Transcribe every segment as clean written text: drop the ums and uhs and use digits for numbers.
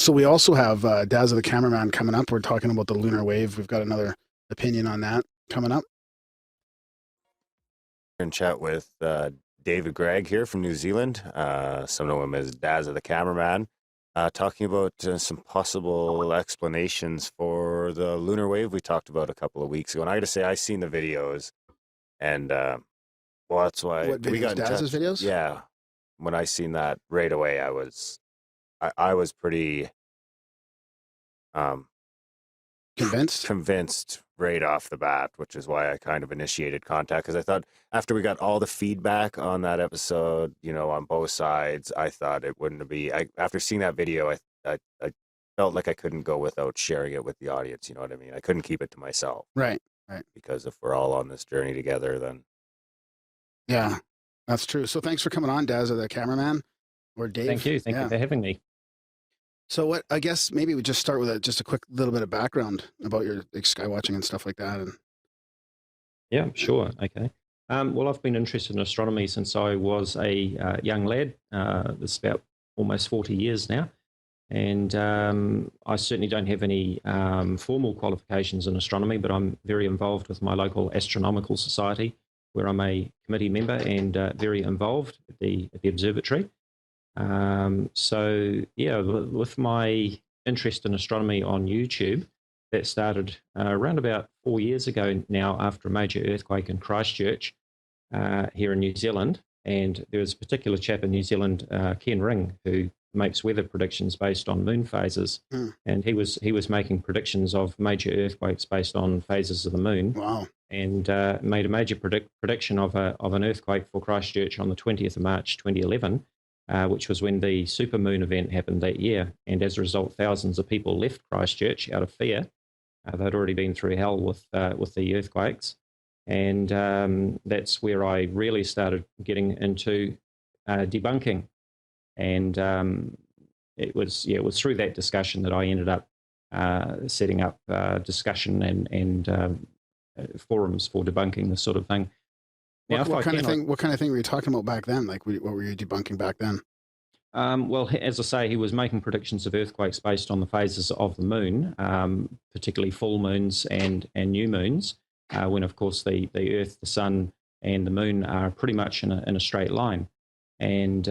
So we also have Dazza the cameraman coming up. We're talking about the lunar wave. We've got another opinion on that coming up. And chat with David Gregg here from New Zealand. Some know him as Dazza the cameraman. Talking about some possible explanations for the lunar wave we talked about a couple of weeks ago. And I got to say, I seen the videos, and well, that's why What we got videos? in touch. Dazza's videos? Yeah, when I seen that right away, I was pretty um, Convinced? right off the bat, which is why I kind of initiated contact, because I thought after we got all the feedback on that episode, on both sides, I thought it wouldn't be. After seeing that video, I felt like I couldn't go without sharing it with the audience. You know what I mean? I couldn't keep it to myself. Right. Because if we're all on this journey together, then yeah, that's true. So thanks for coming on, Dazza the cameraman, or Dave. Thank you. Thank you for having me. So I guess maybe we just start with just a quick little bit of background about your sky watching and stuff like that. And yeah, sure. Okay. Well, I've been interested in astronomy since I was a young lad. It's about almost 40 years now. And I certainly don't have any formal qualifications in astronomy, but I'm very involved with my local astronomical society, where I'm a committee member and very involved at the observatory. So yeah, with my interest in astronomy on YouTube, that started around about 4 years ago now, after a major earthquake in Christchurch here in New Zealand. And there was a particular chap in New Zealand, Ken Ring, who makes weather predictions based on moon phases. And he was making predictions of major earthquakes based on phases of the moon. Wow. And made a major prediction of an earthquake for Christchurch on the 20th of March 2011. Which was when the supermoon event happened that year. And as a result, thousands of people left Christchurch out of fear. They'd already been through hell with the earthquakes. And that's where I really started getting into debunking. And it was through that discussion that I ended up setting up discussion and forums for debunking this sort of thing. Now, what kind of thing were you talking about back then? Like, what were you debunking back then? Well, as I say, he was making predictions of earthquakes based on the phases of the moon, particularly full moons and new moons, when, of course, the Earth, the Sun, and the Moon are pretty much in a straight line. And,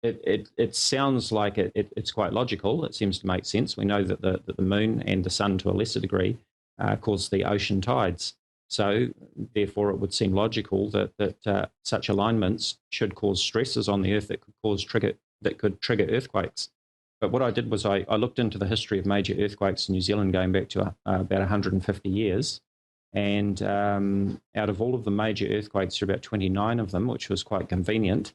it sounds like it's quite logical. It seems to make sense. We know that the Moon and the Sun, to a lesser degree, cause the ocean tides. So, therefore, it would seem logical that such alignments should cause stresses on the Earth that could trigger earthquakes. But what I did was I looked into the history of major earthquakes in New Zealand going back to about 150 years. And out of all of the major earthquakes, there are about 29 of them, which was quite convenient.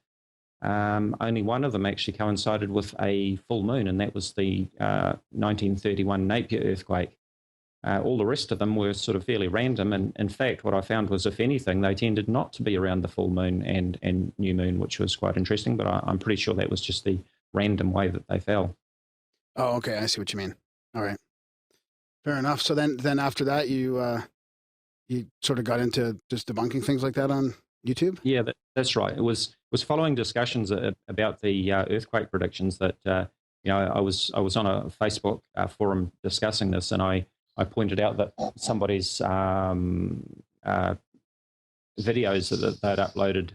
Only one of them actually coincided with a full moon, and that was the 1931 Napier earthquake. All the rest of them were sort of fairly random, and in fact, what I found was, if anything, they tended not to be around the full moon and new moon, which was quite interesting, but I'm pretty sure that was just the random way that they fell. Oh, okay, I see what you mean. All right, fair enough. So then after that, you sort of got into just debunking things like that on YouTube? Yeah, that's right. It was following discussions about the earthquake predictions that I was on a Facebook forum discussing this, and I pointed out that somebody's videos that they'd uploaded,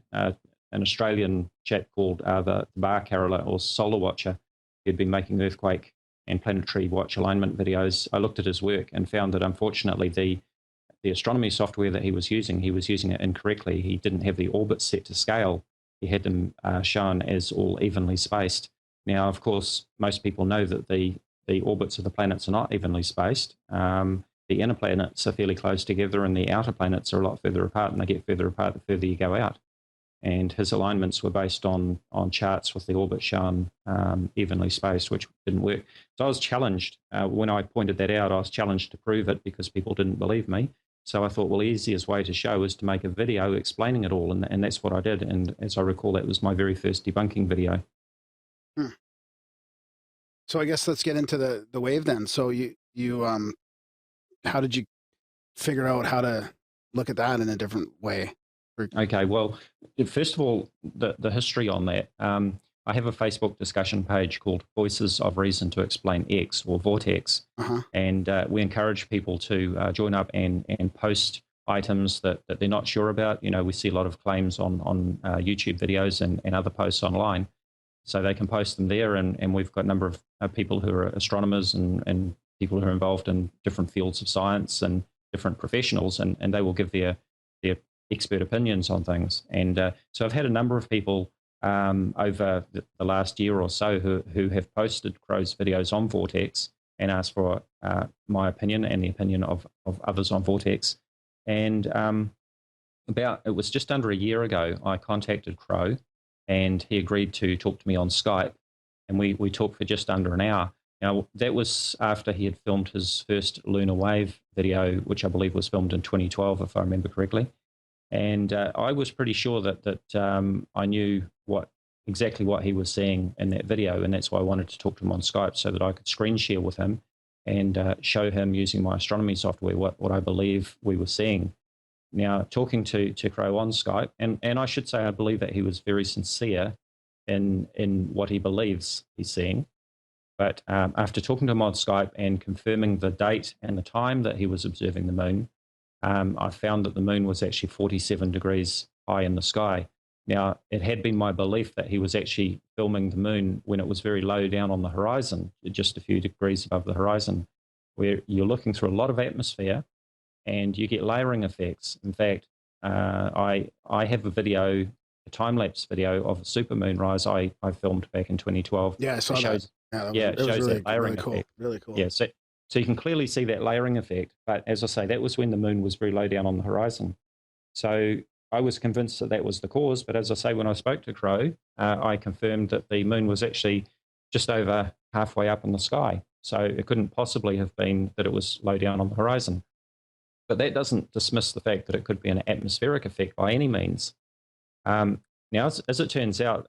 an Australian chap called the Bar Caroller, or Solar Watcher, who'd been making earthquake and planetary watch alignment videos. I looked at his work and found that, unfortunately, the astronomy software that he was using it incorrectly. He didn't have the orbits set to scale. He had them shown as all evenly spaced. Now, of course, most people know that the orbits of the planets are not evenly spaced. The inner planets are fairly close together, and the outer planets are a lot further apart, and they get further apart the further you go out. And his alignments were based on charts with the orbit shown evenly spaced, which didn't work. So I was challenged. When I pointed that out, I was challenged to prove it because people didn't believe me. So I thought, well, the easiest way to show is to make a video explaining it all, and that's what I did. And as I recall, that was my very first debunking video. So I guess let's get into the wave then. So you how did you figure out how to look at that in a different way? Okay, well, first of all, the history on that. I have a Facebook discussion page called Voices of Reason to Explain X, or VORTEX, and we encourage people to join up and post items that they're not sure about. You know, we see a lot of claims on YouTube videos and other posts online, so they can post them there, and we've got a number of people who are astronomers and people who are involved in different fields of science and different professionals, and they will give their expert opinions on things. And so I've had a number of people over the last year or so who have posted Crrow's videos on VORTEX and asked for my opinion and the opinion of others on VORTEX. And it was just under a year ago, I contacted Crrow, and he agreed to talk to me on Skype, and we talked for just under an hour. Now, that was after he had filmed his first lunar wave video, which I believe was filmed in 2012, if I remember correctly. And I was pretty sure that I knew exactly what he was seeing in that video, and that's why I wanted to talk to him on Skype so that I could screen share with him and show him using my astronomy software what I believe we were seeing. Now, talking to Crrow on Skype, and I should say I believe that he was very sincere in what he believes he's seeing. But after talking to him on Skype and confirming the date and the time that he was observing the moon, I found that the moon was actually 47 degrees high in the sky. Now, it had been my belief that he was actually filming the moon when it was very low down on the horizon, just a few degrees above the horizon, where you're looking through a lot of atmosphere and you get layering effects. In fact, I have a video, a time-lapse video of a super moonrise I filmed back in 2012. Yeah, I saw that. It shows really, that layering really cool. effect. Really cool. Yeah, so you can clearly see that layering effect. But as I say, that was when the moon was very low down on the horizon. So I was convinced that that was the cause. But as I say, when I spoke to Crrow, I confirmed that the moon was actually just over halfway up in the sky. So it couldn't possibly have been that it was low down on the horizon. But that doesn't dismiss the fact that it could be an atmospheric effect by any means. Now, as it turns out,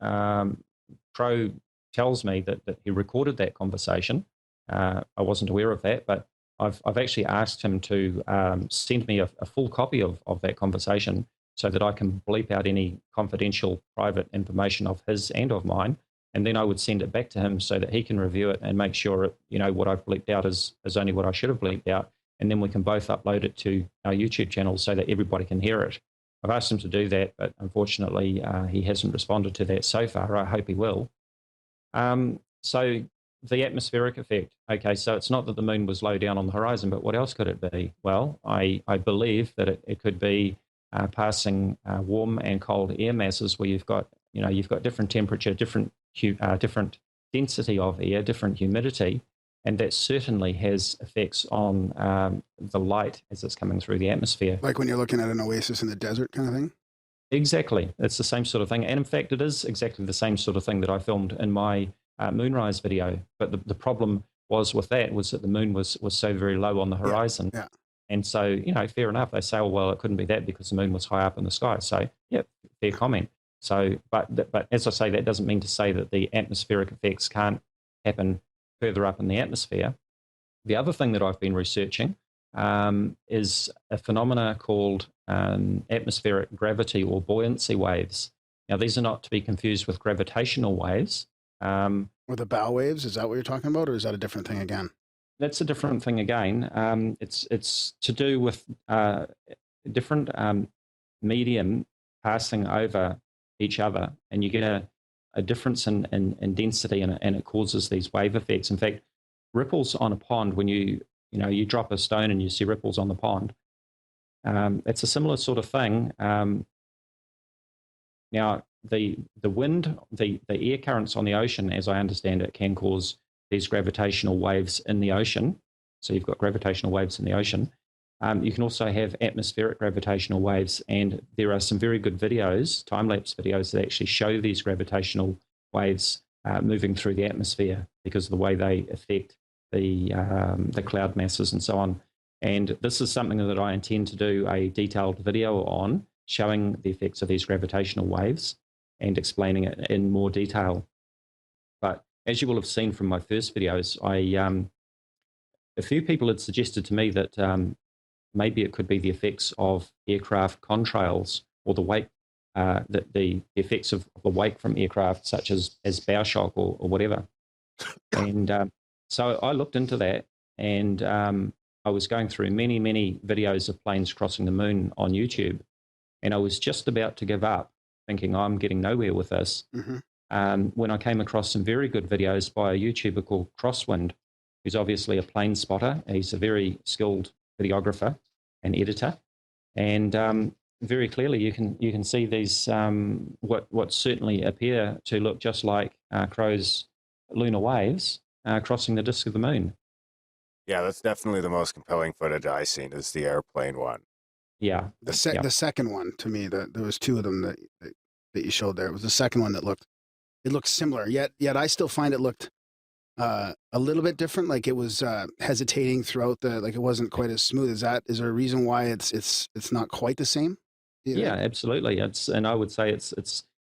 Crrow tells me that he recorded that conversation. I wasn't aware of that, but I've actually asked him to send me a full copy of that conversation so that I can bleep out any confidential private information of his and of mine, and then I would send it back to him so that he can review it and make sure what I've bleeped out is only what I should have bleeped out, and then we can both upload it to our YouTube channel so that everybody can hear it. I've asked him to do that, but unfortunately he hasn't responded to that so far. I hope he will. So the atmospheric effect. Okay, so it's not that the moon was low down on the horizon, but what else could it be? Well, I believe that it could be passing warm and cold air masses where you've got different temperature, different density of air, different humidity, and that certainly has effects on the light as it's coming through the atmosphere. Like when you're looking at an oasis in the desert kind of thing? Exactly. It's the same sort of thing. And in fact, it is exactly the same sort of thing that I filmed in my moonrise video. But the problem was with that was that the moon was so very low on the horizon. Yeah. And so, fair enough. They say, oh, well, it couldn't be that because the moon was high up in the sky. So, yeah, fair comment. So, but as I say, that doesn't mean to say that the atmospheric effects can't happen further up in the atmosphere. The other thing that I've been researching is a phenomena called atmospheric gravity or buoyancy waves. Now, these are not to be confused with gravitational waves. Or the bow waves, is that what you're talking about, or is that a different thing again? That's a different thing again. It's to do with different medium passing over each other, and you get a difference in density, and it causes these wave effects. In fact, ripples on a pond, when you drop a stone and you see ripples on the pond, it's a similar sort of thing. Now, the wind, the air currents on the ocean, as I understand it, can cause these gravitational waves in the ocean. So you've got gravitational waves in the ocean. You can also have atmospheric gravitational waves, and there are some very good videos, time-lapse videos, that actually show these gravitational waves moving through the atmosphere because of the way they affect the cloud masses and so on. And this is something that I intend to do a detailed video on, showing the effects of these gravitational waves and explaining it in more detail. But as you will have seen from my first videos, a few people had suggested to me that maybe it could be the effects of aircraft contrails or the wake the effects of the wake from aircraft, such as bow shock or whatever. And so I looked into that, and I was going through many, many videos of planes crossing the moon on YouTube, and I was just about to give up, thinking I'm getting nowhere with this, when I came across some very good videos by a YouTuber called Crosswind, who's obviously a plane spotter. He's a very skilled videographer and editor, and very clearly you can see these what certainly appear to look just like Crrow's lunar waves crossing the disk of the moon. Yeah, that's definitely the most compelling footage I've seen, is the airplane one. Yeah. The second one, to me, there was two of them that you showed there. It was the second one that looked similar. Yet I still find it looked a little bit different. Like it was hesitating throughout like it wasn't quite as smooth as that. Is there a reason why it's not quite the same? Yeah, absolutely. And I would say it's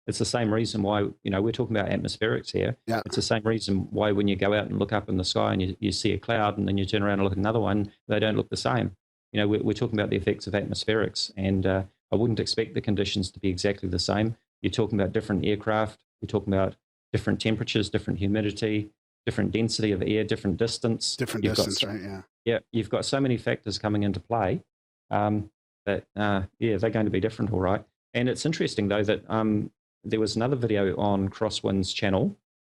the same reason why, we're talking about atmospherics here. Yeah. It's the same reason why when you go out and look up in the sky and you see a cloud and then you turn around and look at another one, they don't look the same. We're talking about the effects of atmospherics, and I wouldn't expect the conditions to be exactly the same. You're talking about different aircraft. You're talking about different temperatures, different humidity, different density of air, different distance. Right? Yeah. Yeah, you've got so many factors coming into play that they're going to be different, all right. And it's interesting though that there was another video on Crosswind's channel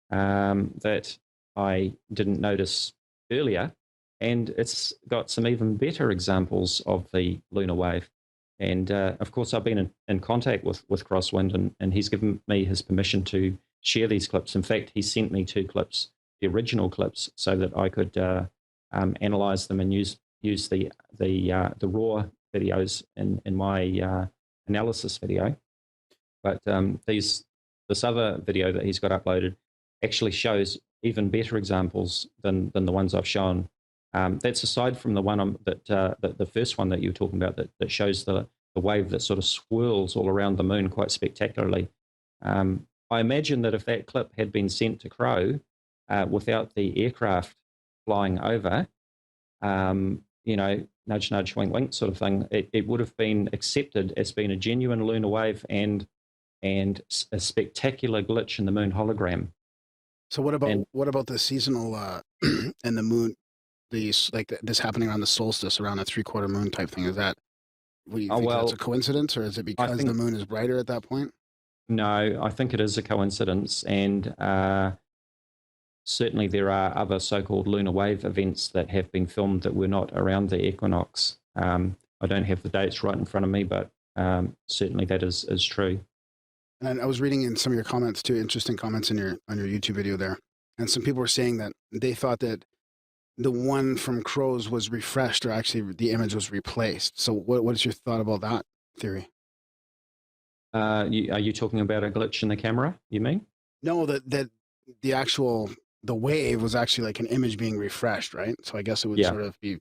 that I didn't notice earlier, and it's got some even better examples of the lunar wave. And of course, I've been in contact with Crosswind, and he's given me his permission to share these clips. In fact, he sent me 2 clips, the original clips, so that I could analyze them and use the raw videos in my analysis video. But this other video that he's got uploaded actually shows even better examples than the ones I've shown. That's aside from the one that the first one that you were talking about that shows the wave that sort of swirls all around the moon quite spectacularly. I imagine that if that clip had been sent to Crrow without the aircraft flying over, nudge, nudge, wink, wink sort of thing, it would have been accepted as being a genuine lunar wave and a spectacular glitch in the moon hologram. So what about the seasonal and the moon? This happening around the solstice, around a 3/4 moon type thing. Is that? Do you think that's a coincidence, or is it because the moon is brighter at that point? No, I think it is a coincidence, and certainly there are other so-called lunar wave events that have been filmed that were not around the equinox. I don't have the dates right in front of me, but certainly that is true. And I was reading in some of your comments too, interesting comments on your YouTube video there, and some people were saying that they thought that the one from Crrow's was refreshed, or actually the image was replaced. So what is your thought about that theory? Are you talking about a glitch in the camera, you mean? No, that the wave was actually like an image being refreshed, right? So I guess it would sort of be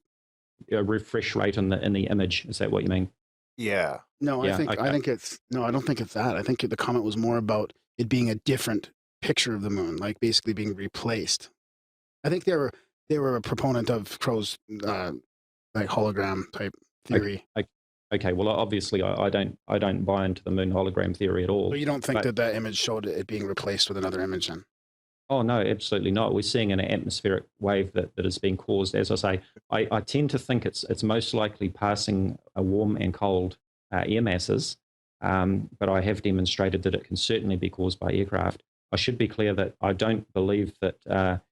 a refresh rate in the image. Is that what you mean? Yeah. No, I think it's no. I don't think it's that. I think the comment was more about it being a different picture of the moon, like basically being replaced. I think they were a proponent of Crrow's like hologram type theory. Okay. Well, obviously, I don't buy into the moon hologram theory at all. But you don't think that image showed it being replaced with another image then? Oh, no, absolutely not. We're seeing an atmospheric wave that is being caused. As I say, I tend to think it's most likely passing a warm and cold air masses, but I have demonstrated that it can certainly be caused by aircraft. I should be clear that I don't believe that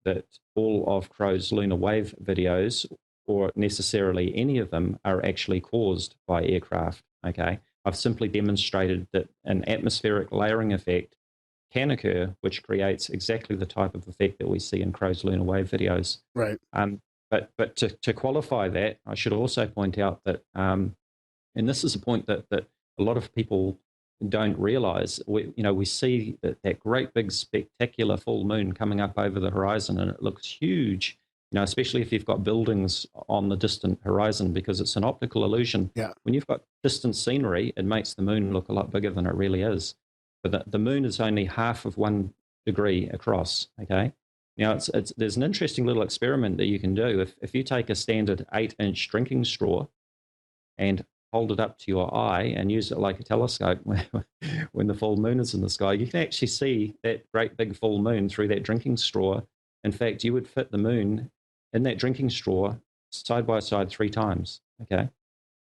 that all of Crrow's lunar wave videos, or necessarily any of them, are actually caused by aircraft. Okay, I've simply demonstrated that an atmospheric layering effect can occur, which creates exactly the type of effect that we see in Crrow's lunar wave videos. Right. But to qualify that, I should also point out that, and this is a point that a lot of people don't realize. We see that great big spectacular full moon coming up over the horizon, and it looks huge. Especially if you've got buildings on the distant horizon, because it's an optical illusion. Yeah. When you've got distant scenery, it makes the moon look a lot bigger than it really is. But the moon is only half of 1 degree across. Okay. Now there's an interesting little experiment that you can do. If you take a standard 8-inch drinking straw and hold it up to your eye and use it like a telescope when the full moon is in the sky, you can actually see that great big full moon through that drinking straw. In fact, you would fit the moon in that drinking straw side by side 3 times. Okay.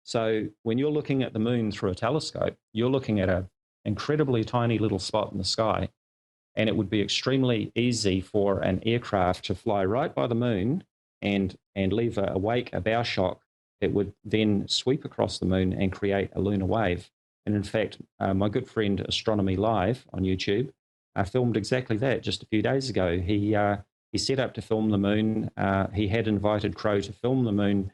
So when you're looking at the moon through a telescope, you're looking at an incredibly tiny little spot in the sky. And it would be extremely easy for an aircraft to fly right by the moon and leave a wake, a bow shock that would then sweep across the moon and create a lunar wave. And in fact, my good friend Astronomy Live on YouTube filmed exactly that just a few days ago. He set up to film the moon. He had invited Crrow to film the moon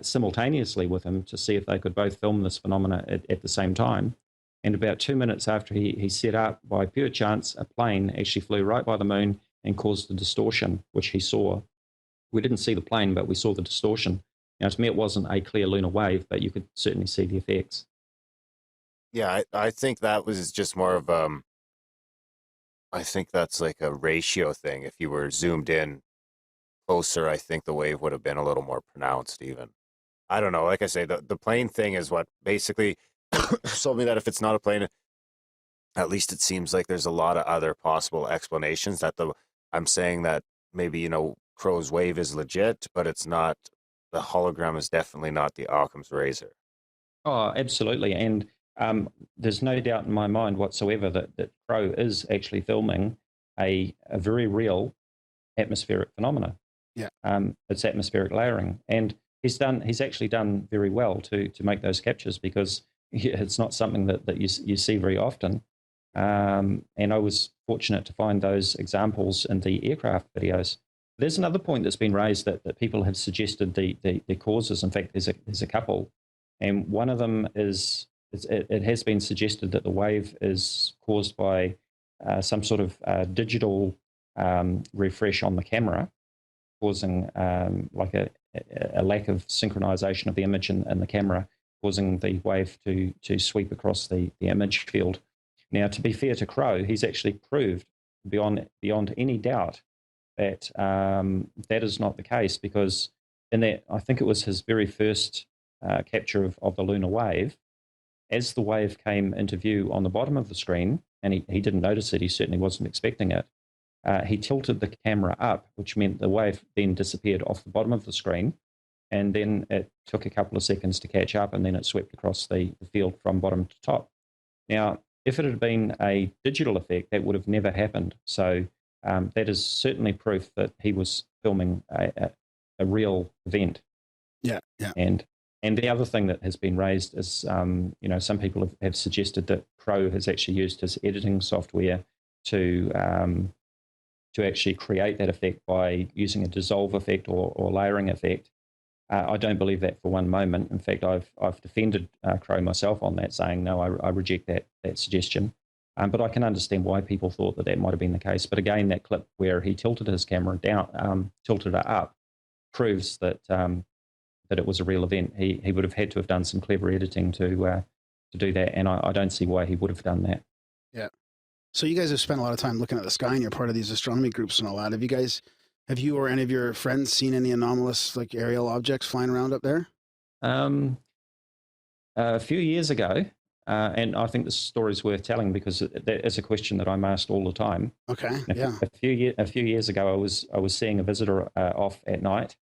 simultaneously with him to see if they could both film this phenomena at the same time. And about 2 minutes after he set up, by pure chance, a plane actually flew right by the moon and caused the distortion, which he saw. We didn't see the plane, but we saw the distortion. Now, to me, it wasn't a clear lunar wave, but you could certainly see the effects. Yeah, I think that was just more of I think that's like a ratio thing. If you were zoomed in closer, I think the wave would have been a little more pronounced even. I don't know. Like I say, the plane thing is what basically told me that if it's not a plane, at least it seems like there's a lot of other possible explanations that I'm saying that maybe, Crrow's wave is legit, but it's not, the hologram is definitely not the Occam's razor. Oh, absolutely. And there's no doubt in my mind whatsoever that Crrow is actually filming a very real atmospheric phenomena. Yeah. It's atmospheric layering. And he's actually done very well to make those captures, because it's not something that you see very often. And I was fortunate to find those examples in the aircraft videos. There's another point that's been raised that people have suggested the causes. In fact, there's a couple. And one of them is, it has been suggested that the wave is caused by some sort of digital refresh on the camera, causing like a lack of synchronization of the image in the camera, causing the wave to sweep across the image field. Now, to be fair to Crrow, he's actually proved beyond any doubt that that is not the case, because in that, I think it was his very first capture of the lunar wave, as the wave came into view on the bottom of the screen, and he didn't notice it, he certainly wasn't expecting it, he tilted the camera up, which meant the wave then disappeared off the bottom of the screen, and then it took a couple of seconds to catch up, and then it swept across the field from bottom to top. Now, if it had been a digital effect, that would have never happened. So that is certainly proof that he was filming a real event. Yeah, yeah. And the other thing that has been raised is, some people have suggested that Crrow has actually used his editing software to actually create that effect by using a dissolve effect or layering effect. I don't believe that for one moment. In fact, I've defended Crrow myself on that, saying no, I reject that suggestion. But I can understand why people thought that might have been the case. But again, that clip where he tilted his camera down, tilted it up, proves that it was a real event. He would have had to have done some clever editing to do that, and I don't see why he would have done that. Yeah. So you guys have spent a lot of time looking at the sky, and you're part of these astronomy groups and all that. Have you or any of your friends seen any anomalous like aerial objects flying around up there? A few years ago, and I think this story is worth telling because that is a question that I'm asked all the time. Okay, yeah. A few years ago, I was seeing a visitor off at night,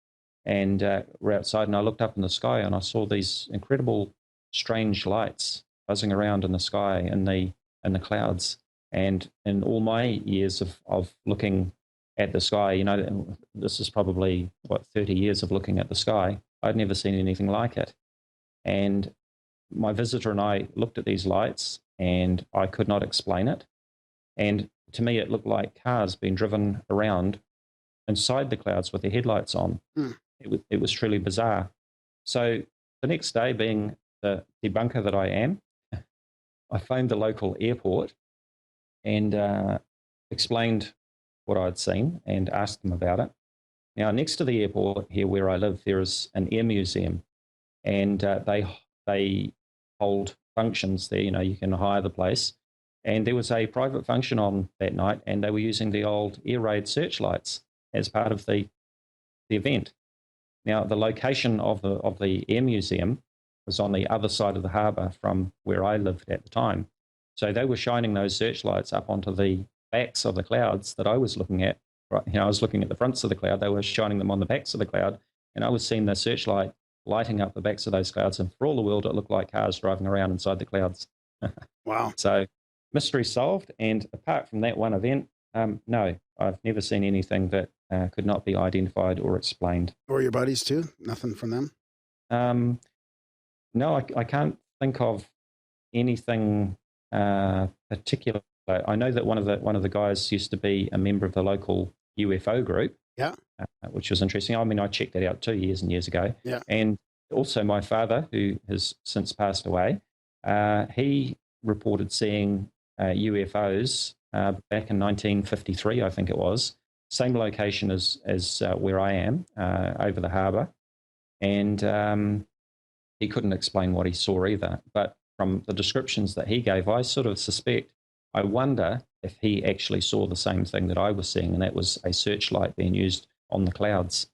and we're outside, and I looked up in the sky, and I saw these incredible, strange lights buzzing around in the sky in the clouds. And in all my years of looking at the sky, this is probably 30 years of looking at the sky, I'd never seen anything like it. And my visitor and I looked at these lights, and I could not explain it. And to me, it looked like cars being driven around inside the clouds with their headlights on. It was truly bizarre. So the next day, being the debunker that I am, I phoned the local airport and explained what I'd seen and asked them about it. Now, next to the airport here where I live, there is an air museum, and they hold functions there. You can hire the place. And there was a private function on that night, and they were using the old air raid searchlights as part of the event. Now, the location of the air museum was on the other side of the harbour from where I lived at the time. So they were shining those searchlights up onto the backs of the clouds that I was looking at. Right, I was looking at the fronts of the cloud. They were shining them on the backs of the cloud, and I was seeing the searchlight lighting up the backs of those clouds. And for all the world, it looked like cars driving around inside the clouds. Wow. So mystery solved. And apart from that one event, no, I've never seen anything that could not be identified or explained. Or your buddies too? Nothing from them? No, I can't think of anything particular. I know that one of the guys used to be a member of the local UFO group. Yeah. Which was interesting. I mean, I checked that out 2 years and years ago. Yeah. And also my father, who has since passed away, he reported seeing UFOs back in 1953, I think it was. Same location as where I am, over the harbour. And he couldn't explain what he saw either. But from the descriptions that he gave, I sort of I wonder if he actually saw the same thing that I was seeing, and that was a searchlight being used on the clouds.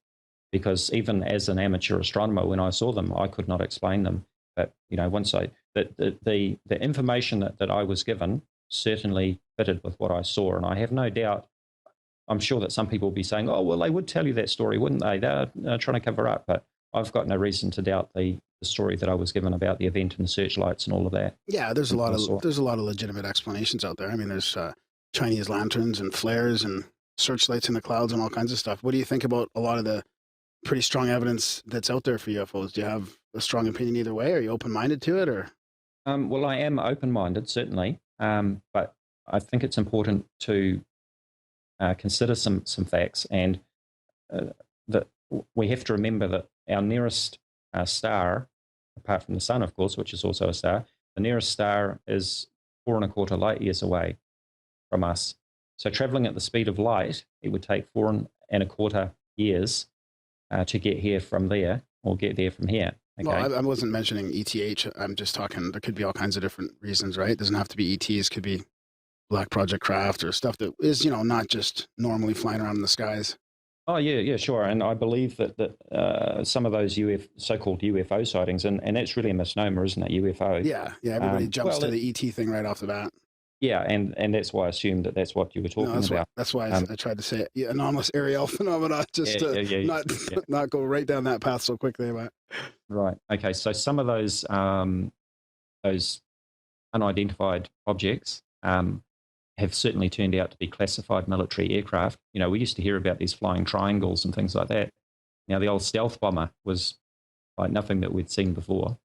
Because even as an amateur astronomer, when I saw them, I could not explain them. But once the information that I was given certainly fitted with what I saw, and I have no doubt. I'm sure that some people will be saying, "Oh, well, they would tell you that story, wouldn't they? They're trying to cover up." But I've got no reason to doubt the story that I was given about the event and the searchlights and all of that. Yeah, there's a lot of legitimate explanations out there. I mean, there's Chinese lanterns and flares and searchlights in the clouds and all kinds of stuff. What do you think about a lot of the pretty strong evidence that's out there for UFOs? Do you have a strong opinion either way? Are you open-minded to it, or? Well, I am open-minded, certainly, but I think it's important to consider some facts, and that we have to remember that our nearest star, apart from the sun, of course, which is also a star, the nearest star is 4.25 light years away from us. So traveling at the speed of light, it would take 4.25 years to get here from there, or get there from here. Okay? Well, I wasn't mentioning ETH. I'm just talking, there could be all kinds of different reasons, right? It doesn't have to be ETs. Could be Black Project craft or stuff that is, not just normally flying around in the skies. Oh, yeah, sure. And I believe that some of those so-called UFO sightings, and that's really a misnomer, isn't it, UFO? Yeah, everybody jumps to the ET thing right off the bat. Yeah, and that's why I assumed that that's what you were talking about. That's why I tried to say it. Anomalous aerial phenomena, just not go right down that path so quickly. But. Right. Okay. So some of those unidentified objects have certainly turned out to be classified military aircraft. We used to hear about these flying triangles and things like that. Now, the old stealth bomber was like nothing that we'd seen before,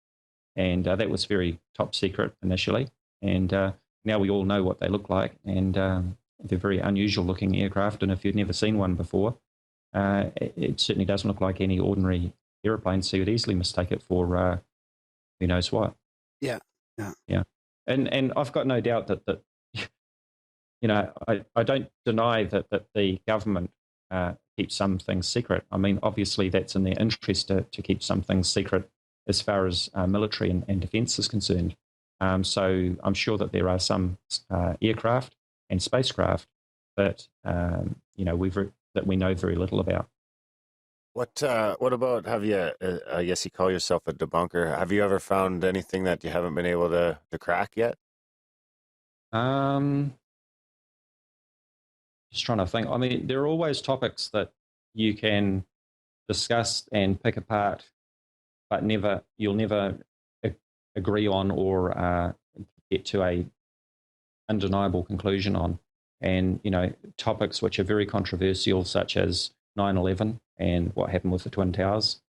and that was very top secret initially. And now we all know what they look like, and they're very unusual looking aircraft. And if you've never seen one before, it certainly doesn't look like any ordinary airplane, so you'd easily mistake it for who knows what. Yeah. And I've got no doubt that I don't deny that the government keeps some things secret. I mean, obviously that's in their interest to keep some things secret as far as military and defence is concerned. So I'm sure that there are some aircraft and spacecraft that that we know very little about. What about, have you, I guess you call yourself a debunker. Have you ever found anything that you haven't been able to crack yet? Just trying to think. I mean, there are always topics that you can discuss and pick apart, but you'll never agree on or get to a undeniable conclusion on. And, topics which are very controversial, such as 9/11 and what happened with the Twin Towers.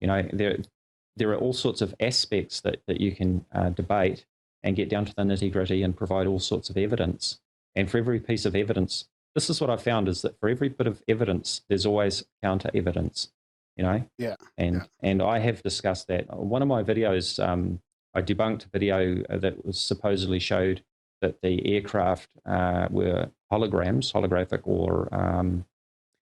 There are all sorts of aspects that you can debate and get down to the nitty-gritty and provide all sorts of evidence. And for every piece of evidence, this is what I found, is that for every bit of evidence, there's always counter evidence, Yeah. And I have discussed that. One of my videos, I debunked a video that was supposedly showed that the aircraft were holographic, or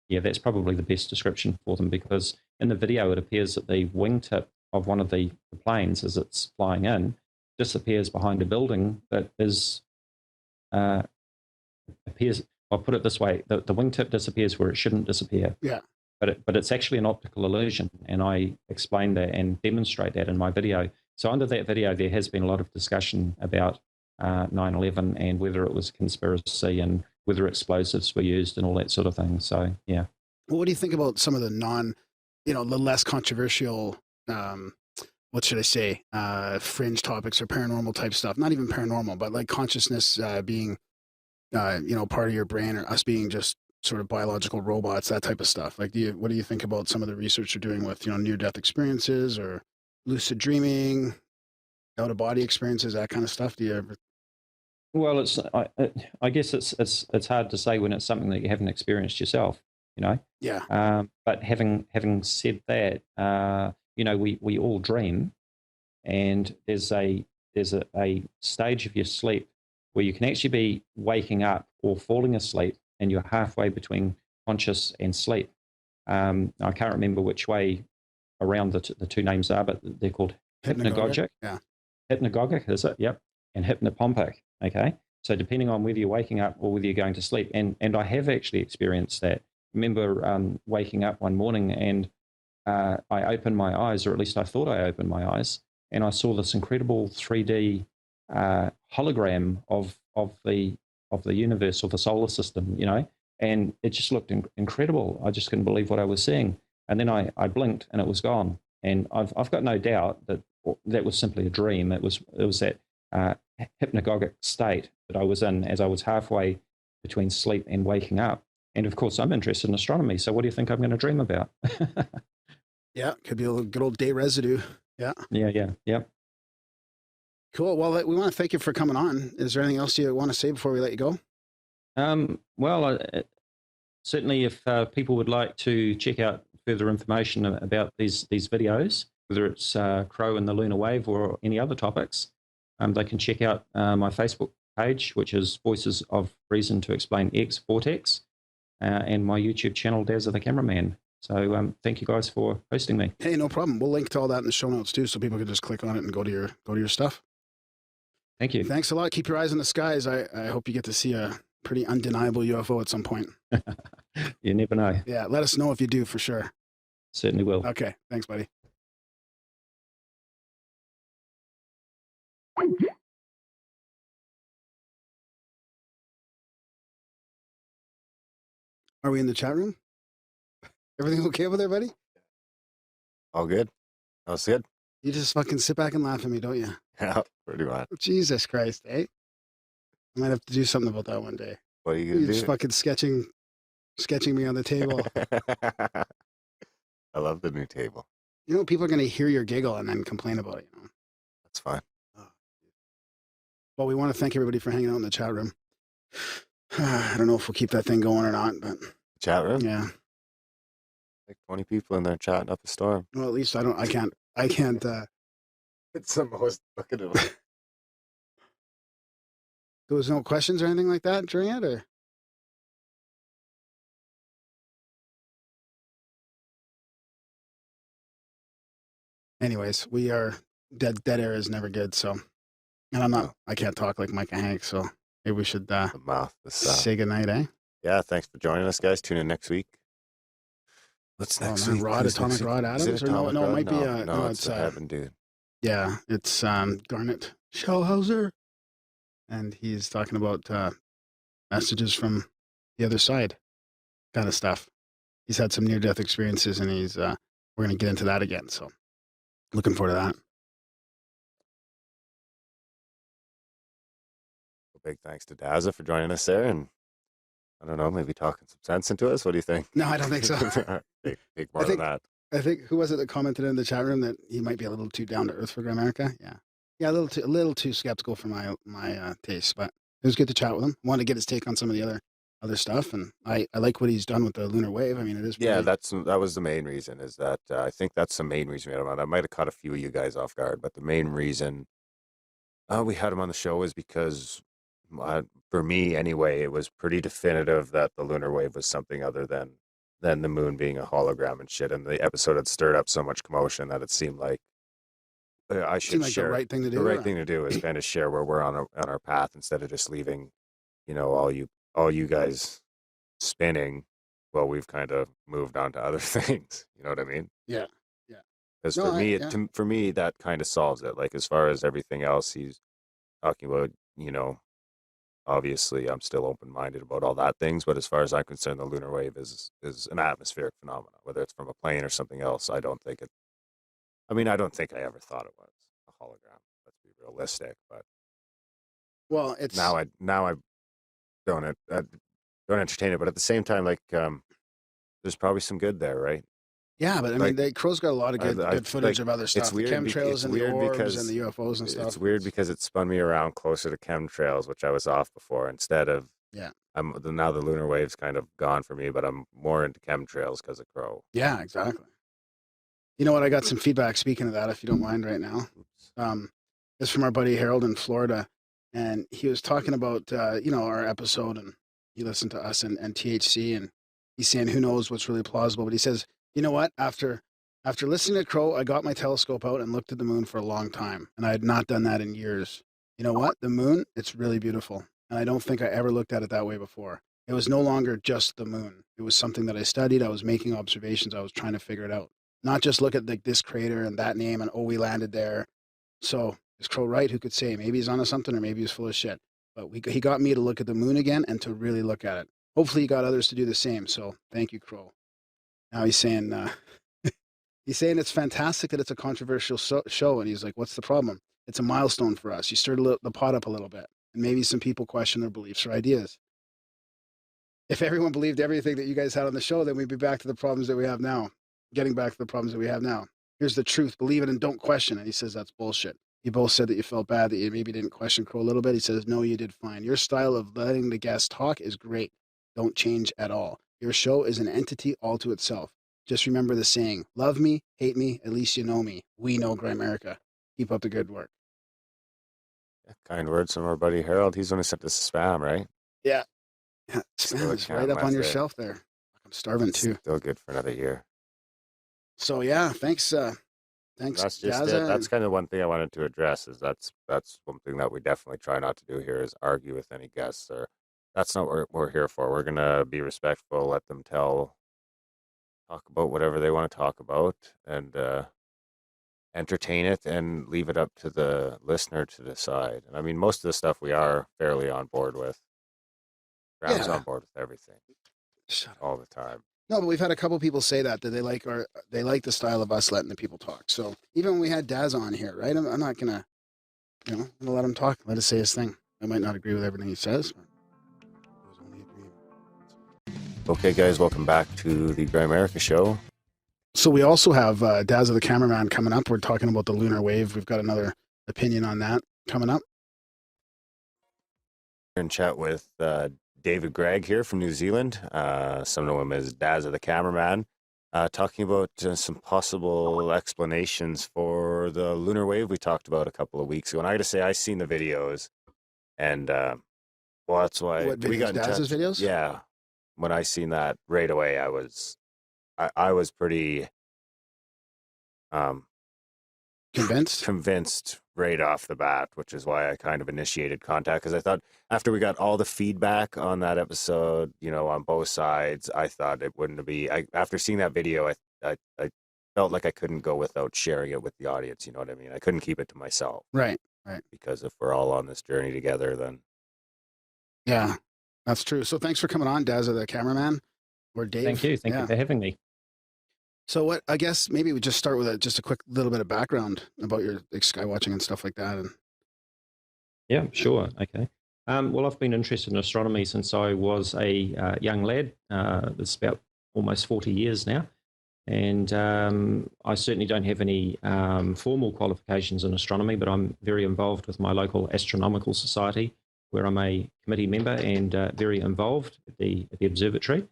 that's probably the best description for them, because in the video it appears that the wingtip of one of the planes, as it's flying in, disappears behind a building that is appears. I'll put it this way: the wingtip disappears where it shouldn't disappear. Yeah. But it's actually an optical illusion, and I explain that and demonstrate that in my video. So under that video, there has been a lot of discussion about 9/11 and whether it was a conspiracy and whether explosives were used and all that sort of thing. So, yeah. Well, what do you think about some of the the less controversial, what should I say, fringe topics or paranormal type stuff? Not even paranormal, but like consciousness being, part of your brain, or us being just sort of biological robots, that type of stuff. Like, what do you think about some of the research you're doing with, near-death experiences or lucid dreaming, out-of-body experiences, that kind of stuff? Do you ever? Well, I guess it's hard to say when it's something that you haven't experienced yourself, Yeah. But having said that, we all dream, and there's a stage of your sleep where you can actually be waking up or falling asleep, and you're halfway between conscious and sleep. I can't remember which way around the two names are, but they're called hypnagogic. Yeah. Hypnagogic, is it? Yep. And hypnopompic. Okay. So depending on whether you're waking up or whether you're going to sleep, and I have actually experienced that. I remember waking up one morning and I opened my eyes, or at least I thought I opened my eyes, and I saw this incredible 3D hologram of the universe, or the solar system, and it just looked incredible. I just couldn't believe what I was seeing. And then I blinked and it was gone. And I've got no doubt that that was simply a dream. It was that hypnagogic state that I was in as I was halfway between sleep and waking up. And of course, I'm interested in astronomy. So what do you think I'm going to dream about? Yeah, could be a little good old day residue. Yeah. Yeah. Cool. Well, we want to thank you for coming on. Is there anything else you want to say before we let you go? Well, certainly if people would like to check out further information about these videos, whether it's Crrow and the Lunar Wave or any other topics, they can check out my Facebook page, which is Voices of Reason to Explain X, VORTEX, and my YouTube channel, Dazzathecameraman. So thank you guys for hosting me. Hey, no problem. We'll link to all that in the show notes too, so people can just click on it and go to your stuff. Thank you. Thanks a lot. Keep your eyes on the skies. I hope you get to see a pretty undeniable UFO at some point. You never know. Yeah, let us know if you do, for sure. Certainly will. Okay, thanks, buddy. Are we in the chat room? Everything okay over there, buddy? All good. That was good. You just fucking sit back and laugh at me, don't you? Yeah, pretty much. Jesus Christ, eh? I might have to do something about that one day. What are you gonna You're do? just fucking sketching me on the table. I love the new table. People are going to hear your giggle and then complain about it. That's fine. Oh. Well, we want to thank everybody for hanging out in the chat room. I don't know if we'll keep that thing going or not, but Chat room? yeah. Like 20 people in there chatting up a storm. Well, at least I can't. It's the most. Look at it. There was no questions or anything like that during it, or? Anyways, we are dead air is never good, so. And I can't talk like Mike and Hank, so maybe we should The mouth. The sound. say goodnight, eh? Yeah, thanks for joining us, guys. Tune in next week. What's next week? Atomic Rod Adams? Is it or no, Atomic it Rod? might be, no, it's Heaven, dude. yeah, it's Garnet Schellhauser, and he's talking about messages from the other side, kind of stuff. He's had some near-death experiences, and we're going to get into that again, so looking forward to that. Big thanks to Dazza for joining us there, and I don't know, maybe talking some sense into us. What do you think? No, I don't think so. Take more than that. I think, who was it that commented in the chat room that he might be a little too down to earth for Grimerica? Yeah, a little too skeptical for my taste, but it was good to chat with him. Wanted to get his take on some of the other stuff, and I like what he's done with the Lunar Wave. I mean, it is Yeah, that was the main reason. Is that I think that's the main reason we had him on. I might have caught a few of you guys off guard, but the main reason we had him on the show is because, for me anyway, it was pretty definitive that the Lunar Wave was something other than the moon being a hologram and shit. And the episode had stirred up so much commotion that it seemed like I should share. The right thing to do. The right thing to do is kind of share where we're on our path instead of just leaving, all you guys spinning. Well, we've kind of moved on to other things. You know what I mean? Yeah. Because No, for me, yeah. for me, that kind of solves it. Like as far as everything else he's talking about, obviously I'm still open-minded about all that things, but as far as I'm concerned, the lunar wave is an atmospheric phenomenon, whether it's from a plane or something else. I don't think I ever thought it was a hologram. Let's be realistic, but Well, it's now I don't entertain it, but at the same time, like there's probably some good there, right? yeah, but I mean, Crrow's got a lot of good footage like of other it's stuff, the weird. chemtrails and the orbs and the UFOs and stuff. It's weird because it spun me around closer to chemtrails, which I was off before. Instead of Yeah, now the lunar wave's kind of gone for me, but I'm more into chemtrails because of Crrow. yeah, exactly. You know what? I got some feedback. Speaking of that, if you don't mind, right now, it's from our buddy Harold in Florida, and he was talking about our episode, and he listened to us and THC, and he's saying who knows what's really plausible, but he says, you know what? After listening to Crrow, I got my telescope out and looked at the moon for a long time, and I had not done that in years. You know what? The moon, it's really beautiful, and I don't think I ever looked at it that way before. It was no longer just the moon. It was something that I studied. I was making observations. I was trying to figure it out. Not just look at like this crater and that name and we landed there. So is Crrow right? Who could say? Maybe he's onto something or maybe he's full of shit. But he got me to look at the moon again and to really look at it. Hopefully he got others to do the same. So thank you, Crrow. Now he's saying it's fantastic that it's a controversial show, and he's like, what's the problem? It's a milestone for us. You stirred the pot up a little bit, and maybe some people question their beliefs or ideas. If everyone believed everything that you guys had on the show, then we'd be back to the problems that we have now. Getting back to the problems that we have now. Here's the truth. Believe it and don't question it. He says that's bullshit. You both said that you felt bad that you maybe didn't question Crrow a little bit. He says, no, you did fine. Your style of letting the guest talk is great. Don't change at all. Your show is an entity all to itself. Just remember the saying, love me, hate me, at least you know me. We know Grimerica. Keep up the good work. Kind words from our buddy Harold. He's going to sent us spam, right? Yeah. Spam is right up on your shelf there. I'm starving too. Still good for another year. So yeah, thanks. Thanks. That's just it. That's kind of one thing I wanted to address. Is that's one thing that we definitely try not to do here is argue with any guests. Or that's not what we're here for. We're gonna be respectful. Let them talk about whatever they want to talk about, and entertain it, and leave it up to the listener to decide. And I mean, most of the stuff we are fairly on board with. Graham's on board with everything all the time. No, but we've had a couple people say that they like the style of us letting the people talk. So even when we had Daz on here, right? I'm not gonna, I'm gonna let him talk, let us say his thing. I might not agree with everything he says, but it was only agreeing. Okay, guys, welcome back to the Grimerica Show. So we also have Dazzathecameraman coming up. We're talking about the lunar wave. We've got another opinion on that coming up. We're in chat with David Gregg here from New Zealand. Some know him as Dazzathecameraman, talking about some possible explanations for the lunar wave we talked about a couple of weeks ago. And I got to say, I seen the videos, and well, that's why we got in touch. Daz's videos? Yeah, when I seen that right away, I was pretty convinced right off the bat, which is why I kind of initiated contact, because I thought after we got all the feedback on that episode, on both sides, I thought it wouldn't be. After seeing that video, I felt like I couldn't go without sharing it with the audience. You know what I mean? I couldn't keep it to myself. Right. Because if we're all on this journey together, then yeah, that's true. So thanks for coming on, Dazzathecameraman, or Dave. Thank you for having me. So I guess maybe we just start with just a quick little bit of background about your sky watching and stuff like that. And yeah, sure. Okay. Well, I've been interested in astronomy since I was a young lad. It's about almost 40 years now. And I certainly don't have any formal qualifications in astronomy, but I'm very involved with my local astronomical society, where I'm a committee member and very involved at the observatory.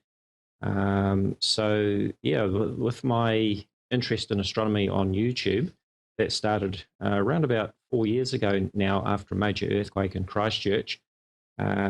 So yeah, with my interest in astronomy on YouTube, that started around about 4 years ago now, after a major earthquake in Christchurch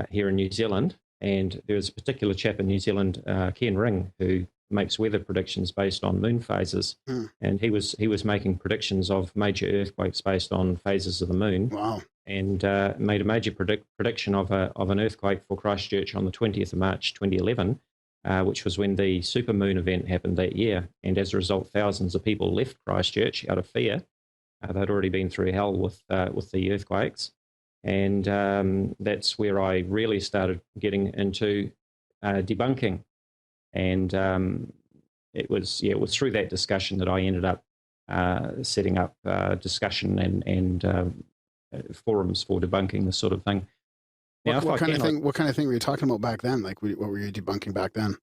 here in New Zealand. And there's a particular chap in New Zealand, Ken Ring, who makes weather predictions based on moon phases. And he was making predictions of major earthquakes based on phases of the moon. Wow. And made a major prediction of an earthquake for Christchurch on the 20th of March 2011. which was when the supermoon event happened that year. And as a result, thousands of people left Christchurch out of fear. They'd already been through hell with the earthquakes. And that's where I really started getting into debunking. And it was through that discussion that I ended up setting up discussion and forums for debunking this sort of thing. Now, what kind of thing were you talking about back then? Like, what were you debunking back then?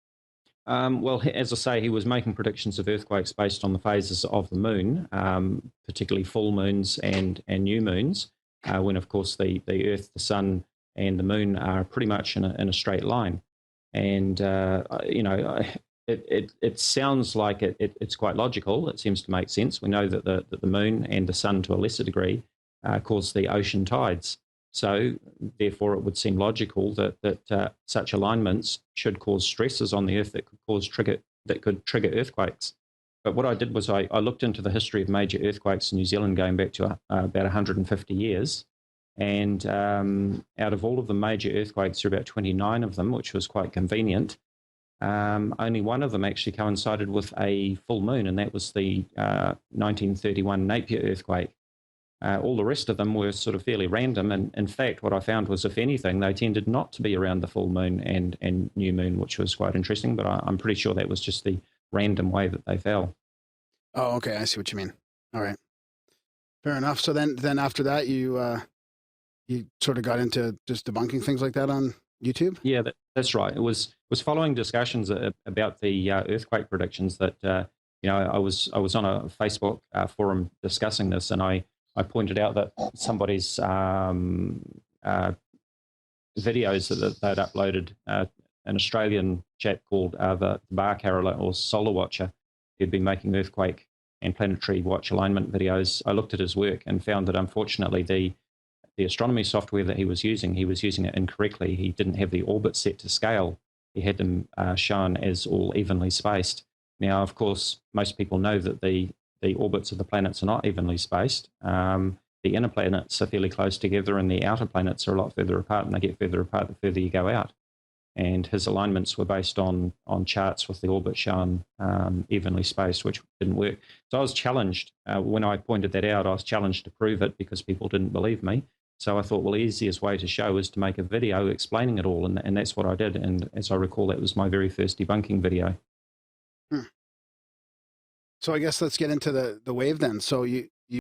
Well, as I say, he was making predictions of earthquakes based on the phases of the moon, particularly full moons and new moons, when, of course, the Earth, the Sun, and the Moon are pretty much in a straight line. And, it sounds like it's quite logical. It seems to make sense. We know that the Moon and the Sun, to a lesser degree, cause the ocean tides. So, therefore, it would seem logical that such alignments should cause stresses on the Earth that could trigger earthquakes. But what I did was I looked into the history of major earthquakes in New Zealand going back to about 150 years. And out of all of the major earthquakes, there are about 29 of them, which was quite convenient. Only one of them actually coincided with a full moon, and that was the 1931 Napier earthquake. All the rest of them were sort of fairly random, and in fact, what I found was, if anything, they tended not to be around the full moon and new moon, which was quite interesting, but I'm pretty sure that was just the random way that they fell. Oh, okay, I see what you mean. All right, fair enough. So then after that, you sort of got into just debunking things like that on YouTube? Yeah, that's right. It was following discussions about the earthquake predictions that I was on a Facebook forum discussing this, and I pointed out that somebody's videos that they'd uploaded, an Australian chap called the Bar Caroller or Solar Watcher, who'd been making earthquake and planetary watch alignment videos. I looked at his work and found that, unfortunately, the astronomy software that he was using it incorrectly. He didn't have the orbits set to scale. He had them shown as all evenly spaced. Now, of course, most people know that the orbits of the planets are not evenly spaced. The inner planets are fairly close together, and the outer planets are a lot further apart, and they get further apart the further you go out. And his alignments were based on charts with the orbit shown evenly spaced, which didn't work. So I was challenged. When I pointed that out, I was challenged to prove it because people didn't believe me. So I thought, well, the easiest way to show is to make a video explaining it all, and that's what I did. And as I recall, that was my very first debunking video. So I guess let's get into the wave then. So you